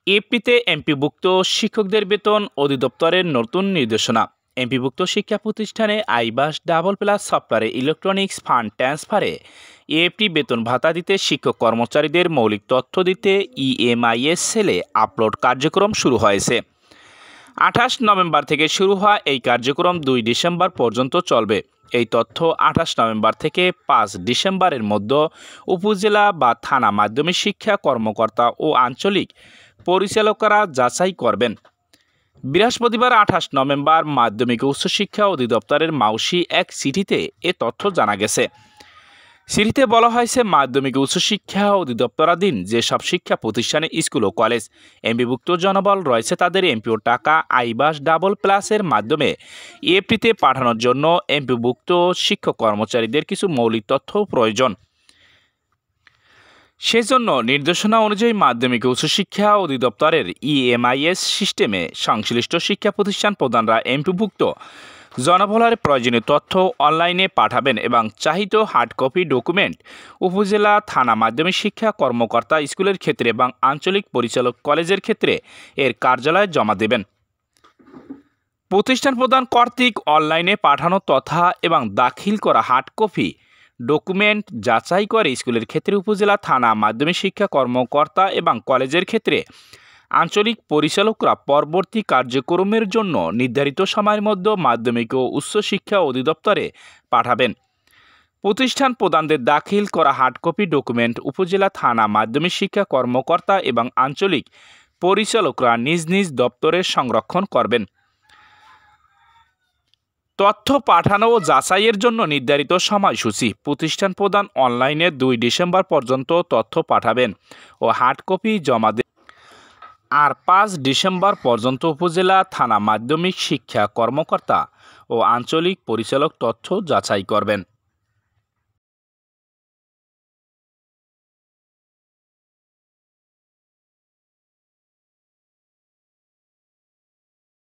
এপিতে এমপিভুক্ত শিক্ষকদের বেতন অধিদপ্তরের নতুন নির্দেশনা। এমপিভুক্ত শিক্ষা প্রতিষ্ঠানে আইবাস ডাবল প্লাস সফটওয়্যারে ইলেকট্রনিক্স ফান্ড ট্রান্সফারে এএফটি বেতন ভাতা দিতে শিক্ষক কর্মচারীদের মৌলিক তথ্য দিতে ইএমআইএস সেলে আপলোড কার্যক্রম শুরু হয়েছে। 28 নভেম্বর থেকে শুরু হওয়া এই কার্যক্রম 2 ডিসেম্বর পর্যন্ত চলবে। এই তথ্য 28 নভেম্বর থেকে 5 ডিসেম্বরের মধ্যে উপজেলা বা থানা মাধ্যমিক শিক্ষা কর্মকর্তা ও আঞ্চলিক পরিচালকরা যাচাই করবেন। বৃহস্পতিবার 28 নভেম্বর মাধ্যমিক উচ্চশিক্ষা অধিদপ্তরের মাউসি এক চিঠিতে এ তথ্য জানা গেছে। চিঠিতে বলা হয়েছে, মাধ্যমিক উচ্চশিক্ষা অধিদপ্তরাধীন যেসব শিক্ষা প্রতিষ্ঠানে স্কুল ও কলেজ এমপিভুক্ত জনবল রয়েছে তাদের এমপিও টাকা আইবাস ডাবল প্লাসের মাধ্যমে এএফটিতে পাঠানোর জন্য এমপিভুক্ত শিক্ষক কর্মচারীদের কিছু মৌলিক তথ্য প্রয়োজন। সেজন্য নির্দেশনা অনুযায়ী মাধ্যমিক উচ্চশিক্ষা অধিদপ্তরের ইএমআইএস সিস্টেমে সংশ্লিষ্ট শিক্ষা প্রতিষ্ঠান প্রধানরা এমপিভুক্ত জনবলের প্রয়োজনীয় তথ্য অনলাইনে পাঠাবেন এবং চাহিত হার্ড কপি ডকুমেন্ট উপজেলা থানা মাধ্যমিক শিক্ষা কর্মকর্তা স্কুলের ক্ষেত্রে এবং আঞ্চলিক পরিচালক কলেজের ক্ষেত্রে এর কার্যালয়ে জমা দেবেন। প্রতিষ্ঠান প্রদান কর্তৃক অনলাইনে পাঠানো তথা এবং দাখিল করা হার্ড কপি ডকুমেন্ট যাচাই করে স্কুলের ক্ষেত্রে উপজেলা থানা মাধ্যমিক শিক্ষা কর্মকর্তা এবং কলেজের ক্ষেত্রে আঞ্চলিক পরিচালকরা পরবর্তী কার্যক্রমের জন্য নির্ধারিত সময়ের মধ্যে মাধ্যমিক ও উচ্চশিক্ষা অধিদপ্তরে পাঠাবেন। প্রতিষ্ঠান প্রধানদের দাখিল করা হার্ড কপি ডকুমেন্ট উপজেলা থানা মাধ্যমিক শিক্ষা কর্মকর্তা এবং আঞ্চলিক পরিচালকরা নিজ নিজ দপ্তরে সংরক্ষণ করবেন। তথ্য পাঠানো ও যাচাইয়ের জন্য নির্ধারিত সময়সূচি: প্রতিষ্ঠান প্রদান অনলাইনে 2 ডিসেম্বর পর্যন্ত তথ্য পাঠাবেন ও হার্ড কপি জমা দেবেন, আর 5 ডিসেম্বর পর্যন্ত উপজেলা থানা মাধ্যমিক শিক্ষা কর্মকর্তা ও আঞ্চলিক পরিচালক তথ্য যাচাই করবেন।